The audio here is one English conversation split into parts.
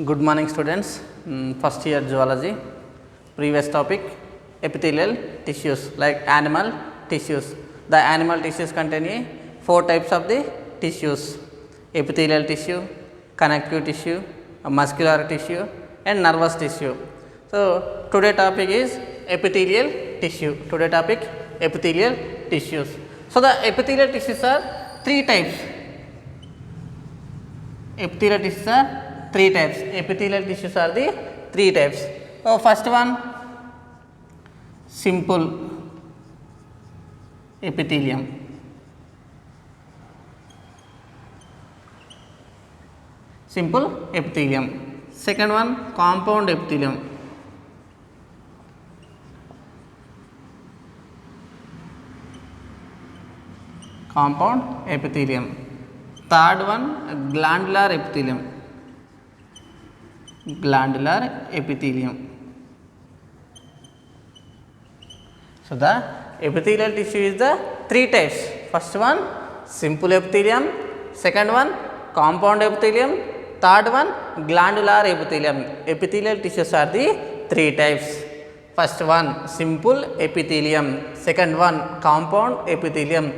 Good morning students. First year zoology. Previous topic epithelial tissues like animal tissues. The animal tissues contain four types of the tissues: epithelial tissue, connective tissue, muscular tissue and nervous tissue. So today topic is epithelial tissue. Today topic epithelial tissues. So the epithelial tissues are three types. Epithelial tissues are three types. Epithelial tissues are the three types. So first one, simple epithelium. Simple epithelium. Second one, compound epithelium. Compound epithelium. Third one, glandular epithelium. Glandular epithelium. So the epithelial tissue is the three types. First one, simple epithelium. Second one, compound epithelium. Third one, glandular epithelium. Epithelial tissues are the three types. First one, simple epithelium. Second one, compound epithelium.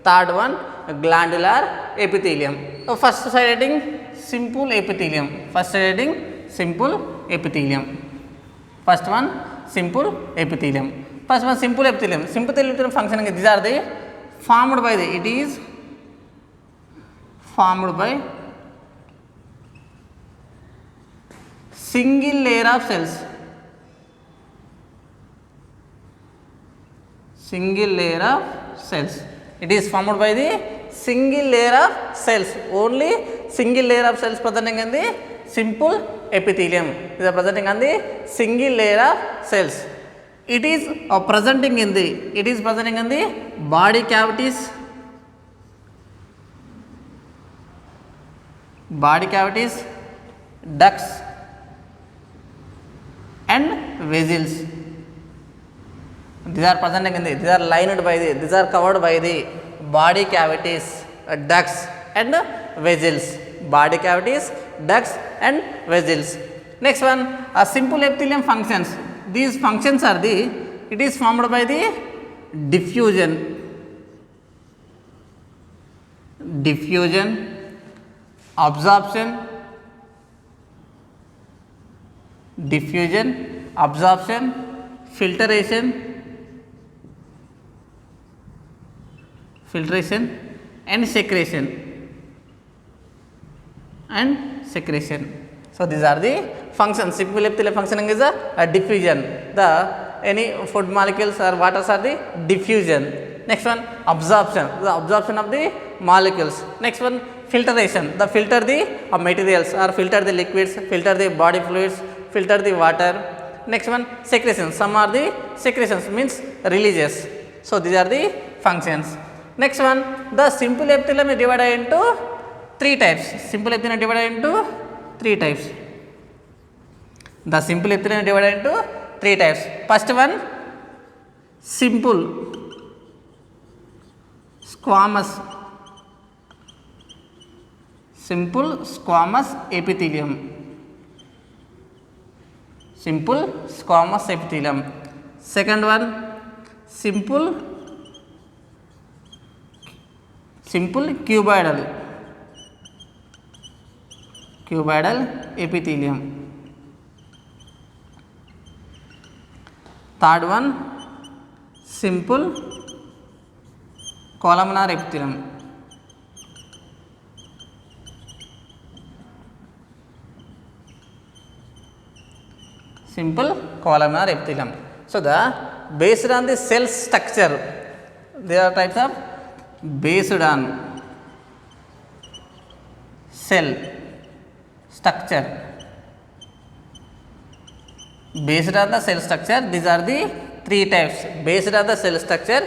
Third one, glandular epithelium. So first heading, simple epithelium. First heading, simple epithelium. First one, simple epithelium. First one, simple epithelium. Simple epithelium functioning, these are the formed by the, it is formed by single layer of cells. Single layer of cells. It is formed by the single layer of cells. Only single layer of cells presenting in the simple epithelium. These are presenting on the single layer of cells. It is presenting in the body cavities, ducts and vessels. These are presenting in the, these are lined by the, these are covered by the body cavities, ducts and vessels. Body cavities, ducts and vessels. Next one, a simple epithelium functions. These functions are the, it is formed by the diffusion, absorption, filtration and secretion. So these are the functions. Simple epithelial functioning is a diffusion. The any food molecules or waters are the diffusion. Next one, absorption. The absorption of the molecules. Next one, filtration. The filter the materials or filter the liquids, filter the body fluids, filter the water. Next one, secretion. Some are the secretions, means releases. So these are the functions. Next one, the simple epithelium is divided into three types. Simple epithelium is divided into three types. The simple epithelium is divided into three types. First one, simple squamous. Simple squamous epithelium. Simple squamous epithelium. Second one, simple cuboidal epithelium. Third one, simple columnar epithelium. Simple columnar epithelium. So the based on the cell structure, there are types of based on cell structure. Based on the cell structure, these are the three types. Based on the cell structure,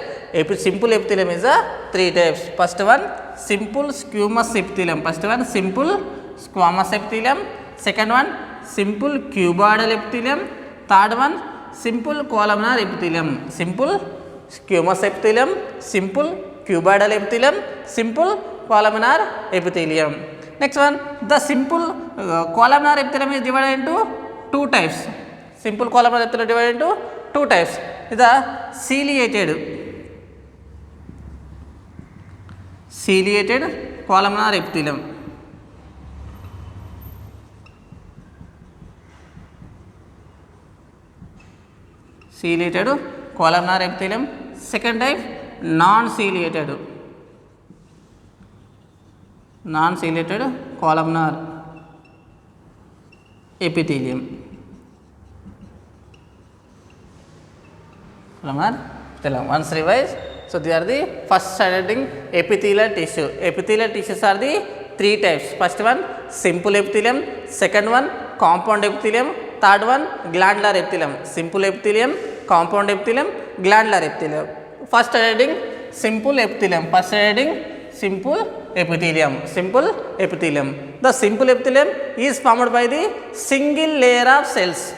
simple epithelium is a three types. First one, simple squamous epithelium. First one, simple squamous epithelium. Second one, simple cuboidal epithelium. Third one, simple columnar epithelium. Simple squamous epithelium, simple cuboidal epithelium, simple columnar epithelium. Next one, the simple columnar epithelium is divided into two types. Simple columnar epithelium divided into two types. The ciliated columnar epithelium. Ciliated columnar epithelium. Second type, non-ciliated columnar epithelium. Once revised. So these are the first standing epithelial tissue. Epithelial tissues are the three types. First one, simple epithelium. Second one, compound epithelium. Third one, glandular epithelium. Simple epithelium, compound epithelium, glandular epithelium. First heading, simple epithelium. First heading, simple epithelium. Simple epithelium. The simple epithelium is formed by the single layer of cells.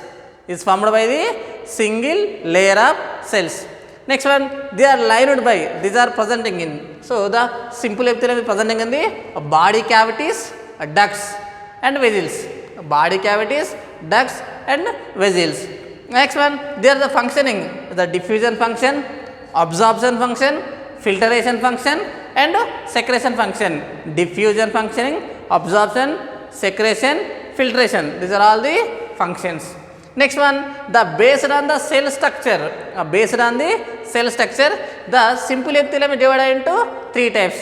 Is formed by the single layer of cells. Next one, they are lined by, these are presenting in. So the simple epithelium is presenting in the body cavities, ducts and vessels. Body cavities, ducts and vessels. Next one, they are the functioning, the diffusion function, absorption function, filtration function and secretion function. Diffusion functioning, absorption, secretion, filtration. These are all the functions. Next one, the based on the cell structure. Based on the cell structure, the simple epithelium is divided into three types.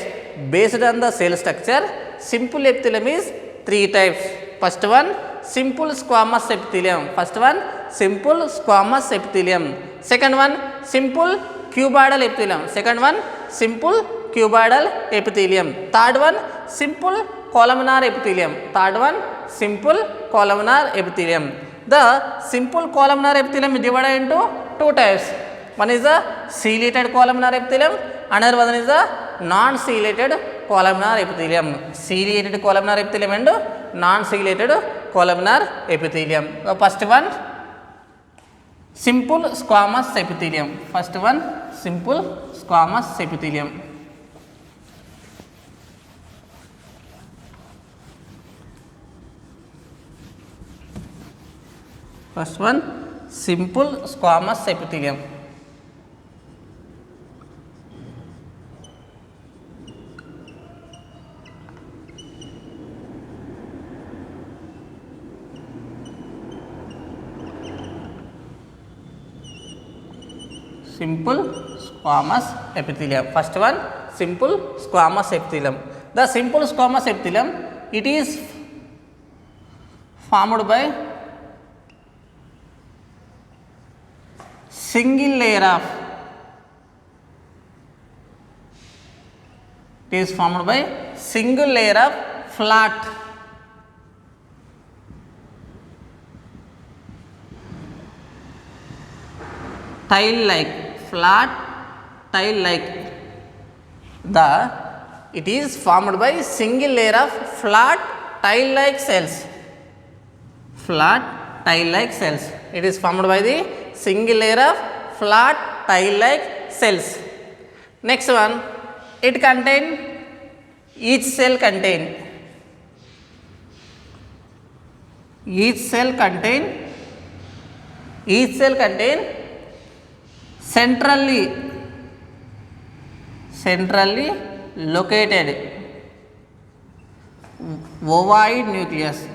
Based on the cell structure, simple epithelium is three types. First one, simple squamous epithelium. First one, simple squamous epithelium. Second one, simple cuboidal epithelium. Second one, simple cuboidal epithelium. Third one, simple columnar epithelium. Third one, simple columnar epithelium. The simple columnar epithelium is divided into two types. One is the ciliated columnar epithelium, another one is the non-ciliated columnar epithelium. Ciliated columnar epithelium and non-ciliated columnar epithelium. The first one, simple squamous epithelium. First one, simple squamous epithelium. First one, simple squamous epithelium. Simple squamous epithelium. First one, simple squamous epithelium. The simple squamous epithelium, it is formed by single layer of, it is formed by single layer of flat tile-like, flat tile-like. It is formed by single layer of flat tile-like cells. Flat tile-like cells. It is formed by the single layer of flat tile-like cells. Next one, it contain, each cell contain centrally located ovoid nucleus.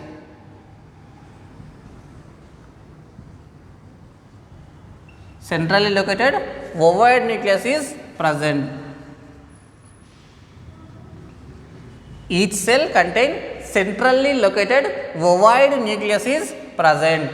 Centrally located ovoid nucleus is present. Each cell contain centrally located ovoid nucleus is present.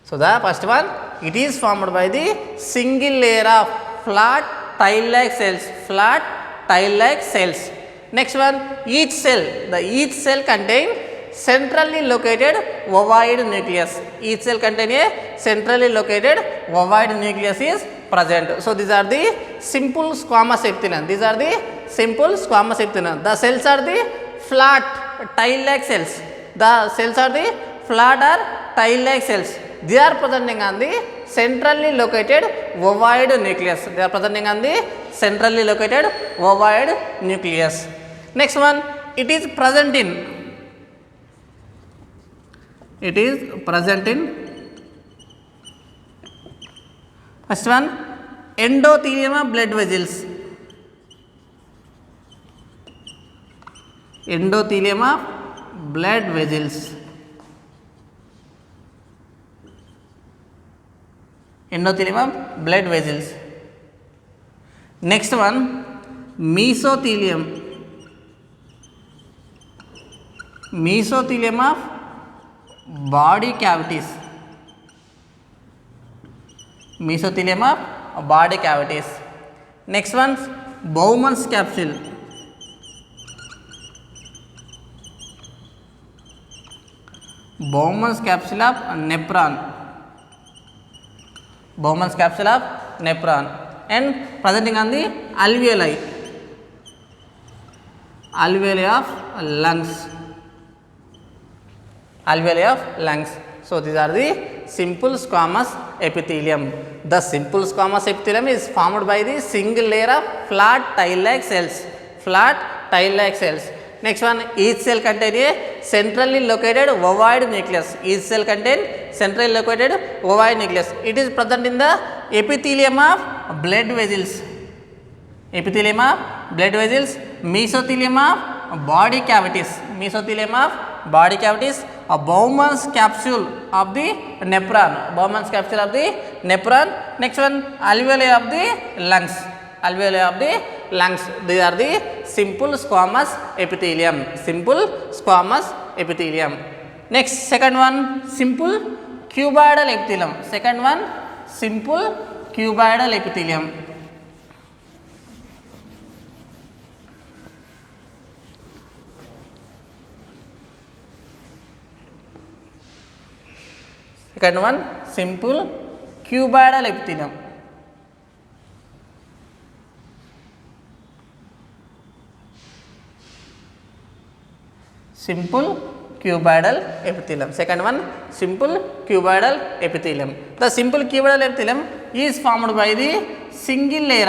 So the first one, it is formed by the single layer of flat tile-like cells. Flat tile-like cells. Next one, each cell contain centrally located ovoid nucleus. Each cell contain a centrally located ovoid nucleus is present. So these are the simple squamous epithelium. These are the simple squamous epithelium. The cells are the flat tile-like cells. The cells are the flat or tile-like cells. They are presenting on the centrally located ovoid nucleus. They are presenting on the centrally located ovoid nucleus. Next one, it is present in, it is present in, first one endothelium of blood vessels, endothelium of blood vessels, endothelium of blood vessels. Next one mesothelium, mesothelium of body cavities, mesothelium of body cavities. Next one Bowman's capsule, Bowman's capsule of nephron, Bowman's capsule of nephron, and presenting on the alveoli, alveoli of lungs, alveoli of lungs. So these are the simple squamous epithelium. The simple squamous epithelium is formed by the single layer of flat tile-like cells, flat tile-like cells. Next one, each cell contain a centrally located ovoid nucleus, each cell contain centrally located ovoid nucleus. It is present in the epithelium of blood vessels, epithelium of blood vessels, mesothelium of body cavities, mesothelium of body cavities, a Bowman's capsule of the nephron, Bowman's capsule of the nephron. Next one alveoli of the lungs, alveoli of the lungs. These are the simple squamous epithelium, simple squamous epithelium. Next second one simple cuboidal epithelium, second one simple cuboidal epithelium. Second one simple cuboidal epithelium. Simple cuboidal epithelium. Second one simple cuboidal epithelium. The simple cuboidal epithelium is formed by the single layer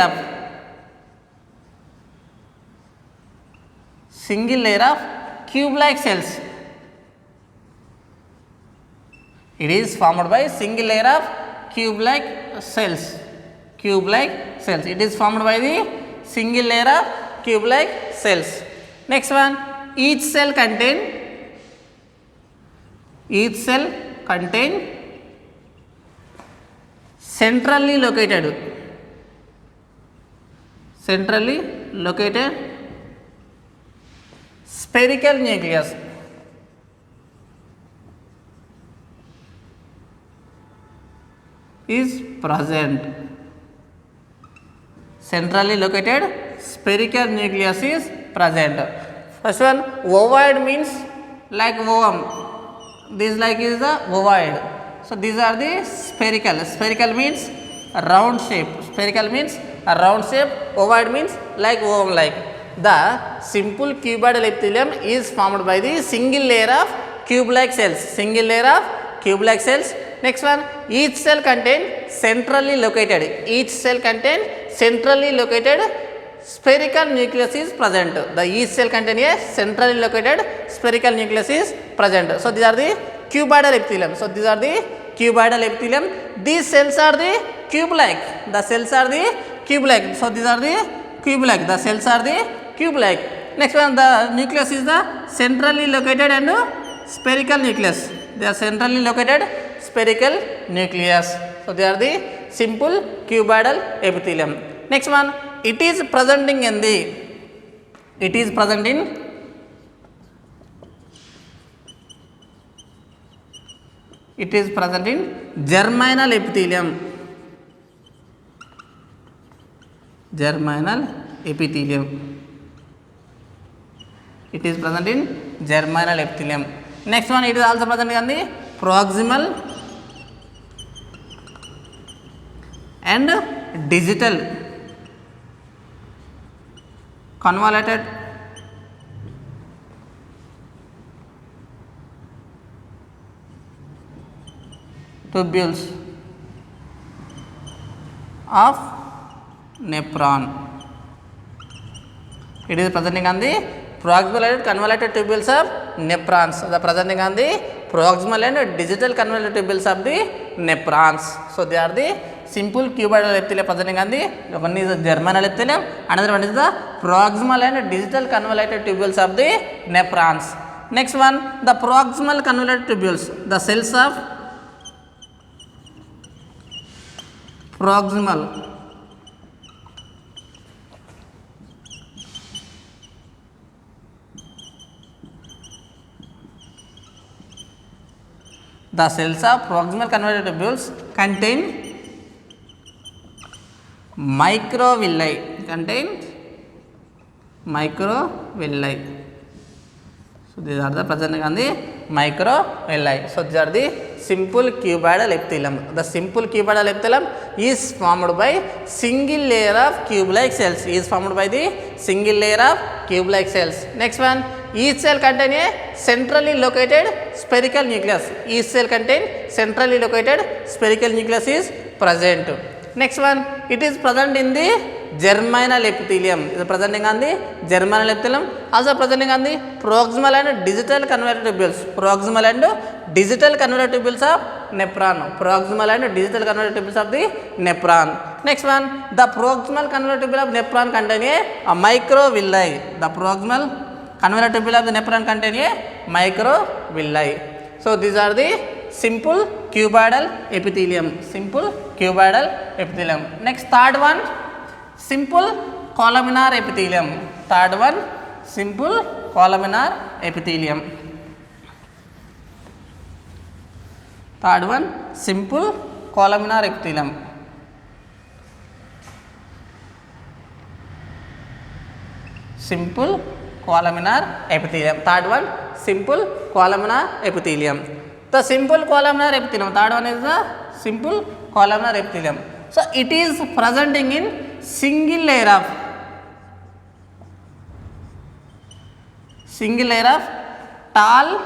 of cube-like cells. It is formed by single layer of cube-like cells, cube-like cells. It is formed by the single layer of cube-like cells. Next one, each cell contain centrally located spherical nucleus. Is present. Centrally located spherical nucleus is present. First one ovoid means like ovum. This like is the ovoid. So these are the spherical. Spherical means a round shape. Spherical means a round shape. Ovoid means like ovum like. The simple cuboidal epithelium is formed by the single layer of cube-like cells. Single layer of cube-like cells. Next one, each cell contain centrally located. Each cell contain centrally located spherical nucleus is present. The each cell contain a centrally located spherical nucleus is present. So these are the cuboidal epithelium. So these are the cuboidal epithelium. These cells are the cube-like. The cells are the cube-like. So these are the cube-like. The cells are the cube-like. Next one, the nucleus is the centrally located and spherical nucleus. They are centrally located spherical nucleus. So they are the simple cuboidal epithelium. Next one, it is present in germinal epithelium. Germinal epithelium. It is present in germinal epithelium. Next one, it is also present in the proximal and digital convoluted tubules of nephron. It is presenting on the proximal and convoluted tubules of nephrons. The presenting on the proximal and digital convoluted tubules of the nephrons. So they are the simple cuboidal epithelium presenting on the, one is the germinal epithelium, another one is the proximal and digital convoluted tubules of the nephrons. Next one, the proximal convoluted tubules, the cells of proximal the cells of proximal convoluted tubules contain microvilli, so these are the presenting on the microvilli. So these are the simple cuboidal epithelium. The simple cuboidal epithelium is formed by single layer of cube-like cells. Next one, each cell contain a centrally located spherical nucleus. Is present. Next one, it is present in the germinal epithelium. It is presenting on the germinal epithelium. Also presenting on the proximal and digital convoluted tubules. Of nephron. Of the nephron. Next one, the proximal convoluted tubule of nephron contain a microvilli. The proximal convoluted tubule of the nephron contain a microvilli. So these are the simple cuboidal epithelium. Next, third one, simple columnar epithelium. Simple columnar epithelium. Third one, simple columnar epithelium. The simple columnar epithelium. Third one is the simple columnar epithelium. So it is presenting in single layer of tall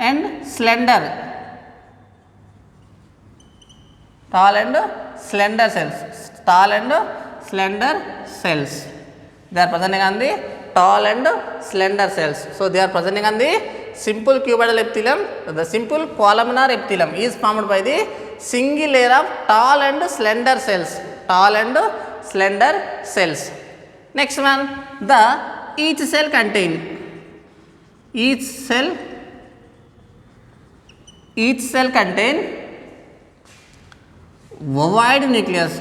and slender cells. They are presenting on the tall and slender cells. So they are presenting on the simple cuboidal epithelium. The simple columnar epithelium is formed by the single layer of tall and slender cells. Next one, each cell contain ovoid nucleus.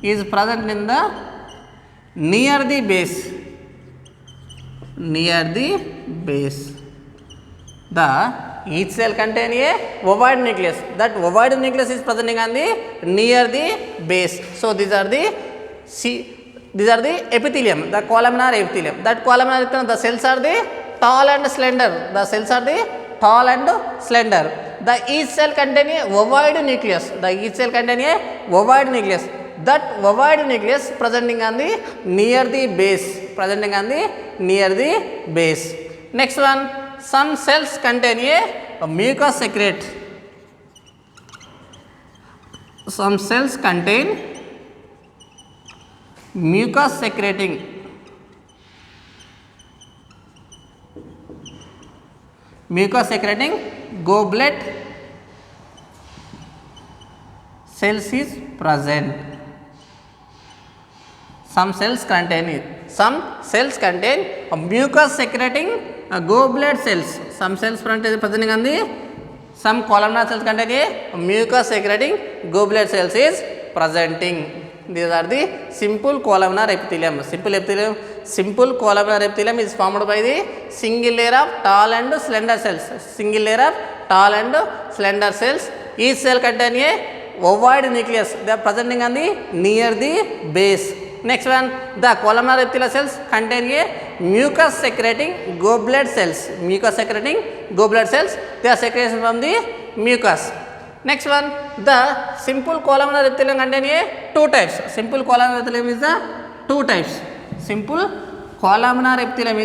Is present in the near the base. Each cell contain a ovoid nucleus. That ovoid nucleus is presenting on the near the base. So these are the epithelium, the columnar epithelium. That columnar epithelium, the cells are the tall and slender. The each cell contain a ovoid nucleus. That ovoid nucleus presenting on the near the base. Next one, some cells contain a mucus secrete. Some cells contain mucus secreting goblet cells is present. Some cells contain a mucus secreting goblet cells. Some cells presenting on the, some columnar cells contain a mucus secreting goblet cells is presenting. These are the simple columnar epithelium. Simple columnar epithelium is formed by the single layer of tall and slender cells. Each cell contain a ovoid nucleus. They are presenting on the near the base. Next one, the columnar epithelial cells contain a mucus secreting goblet cells. They are secreted from the mucus. Next one, the simple columnar epithelium contain a two types. Simple columnar epithelium is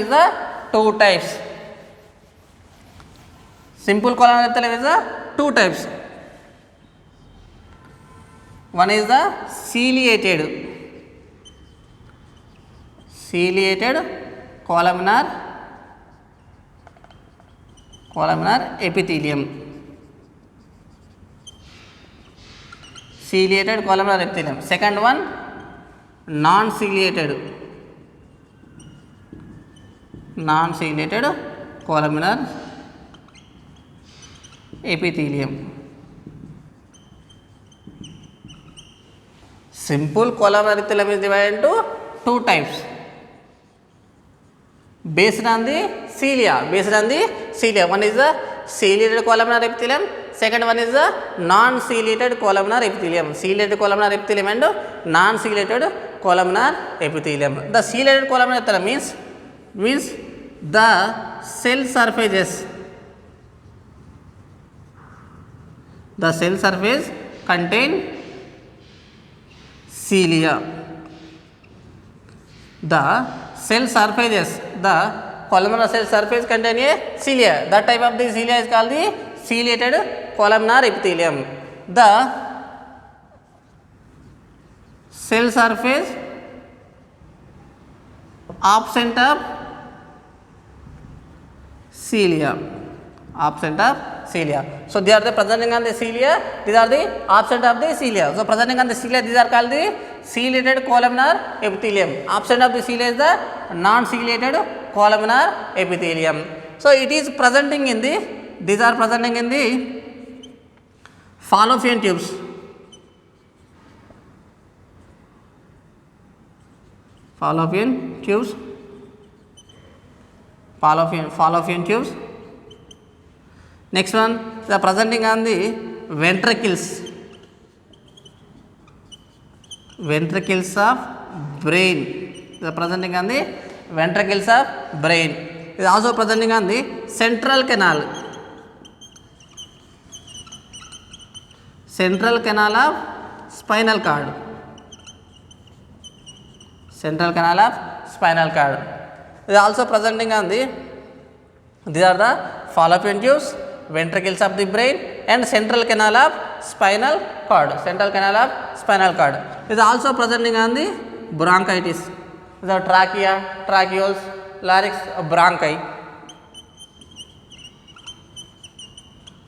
the two types. simple columnar epithelium is the two types. One is the ciliated columnar epithelium. Ciliated columnar epithelium. Second one, non-ciliated columnar epithelium. Simple columnar epithelium is divided into two types based on the cilia. One is the ciliated columnar epithelium, second one is the non-ciliated columnar epithelium. Ciliated columnar epithelium and non-ciliated columnar epithelium. The ciliated columnar epithelium means the cell surfaces contain cilia. The columnar cell surface contain a cilia. That type of the cilia is called the ciliated columnar epithelium. The cell surface absent of cilia. So they are the presenting on the cilia, these are the absent of the cilia. So presenting on the cilia, these are called the ciliated columnar epithelium. Absent of the cilia is the non-ciliated columnar epithelium. So it is presenting in the, these are presenting in the fallopian tubes. Fallopian tubes. Next one, they are presenting on the ventricles of brain. They are presenting on the ventricles of brain. It is also presenting on the central canal of spinal cord. It is also presenting on the, these are the fallopian tubes, ventricles of the brain and central canal of spinal cord. It is also presenting on the bronchitis, the trachea, tracheoles, larynx, bronchi.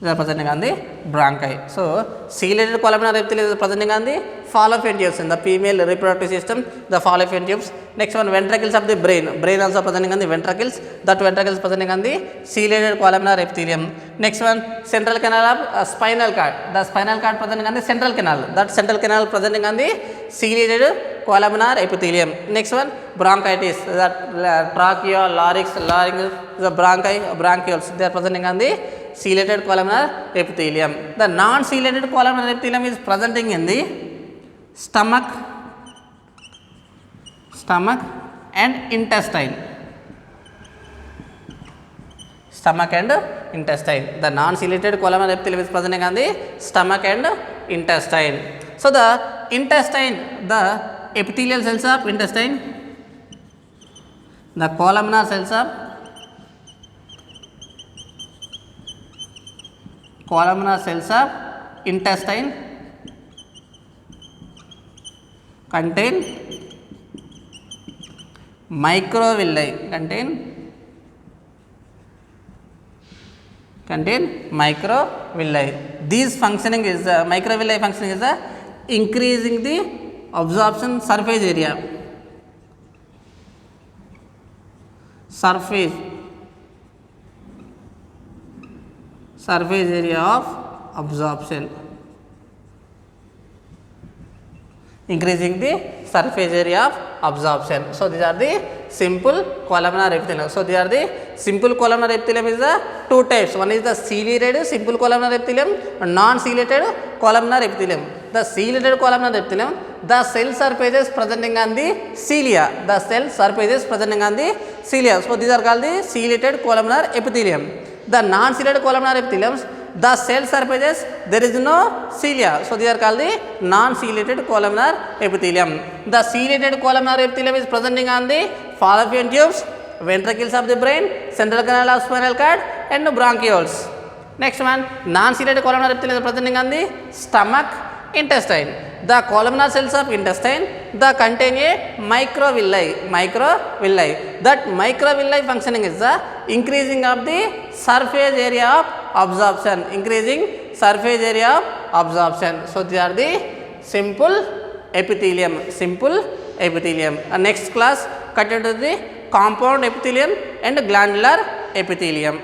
They are presenting on the bronchi. So ciliated columnar epithelium is presenting on the fallopian tubes in the female reproductive system, the fallopian tubes. Next one, ventricles of the brain also presenting on the ventricles, that ventricles presenting on the ciliated columnar epithelium. Next one, central canal of spinal cord, the spinal cord presenting on the central canal, that central canal presenting on the ciliated columnar epithelium. Next one, bronchitis, that trachea, larynx, the bronchi, bronchioles, they are presenting on the ciliated columnar epithelium. The non-ciliated columnar epithelium is presenting in the stomach and intestine. The non-ciliated columnar epithelium is presenting on the stomach and intestine. So the intestine, the epithelial cells of intestine, the columnar cells of intestine contain microvilli. These functioning is the microvilli functioning is the increasing the absorption surface area. Surface area of absorption, increasing the surface area of absorption. So these are the simple columnar epithelium. So they are the simple columnar epithelium is the two types. One is the ciliated simple columnar epithelium and non-ciliated columnar epithelium. The ciliated columnar epithelium, the cell surfaces presenting on the cilia. So these are called the ciliated columnar epithelium. The non-ciliated columnar epitheliums, the cell surfaces there is no cilia, so they are called the non-ciliated columnar epithelium. The ciliated columnar epithelium is presenting on the fallopian tubes, ventricles of the brain, central canal of spinal cord and bronchioles. Next one, non-ciliated columnar epithelium is presenting on the stomach, intestine. The columnar cells of intestine that contain a microvilli. That microvilli functioning is the increasing of the surface area of absorption. So these are the simple epithelium. Next class continue to the compound epithelium and glandular epithelium.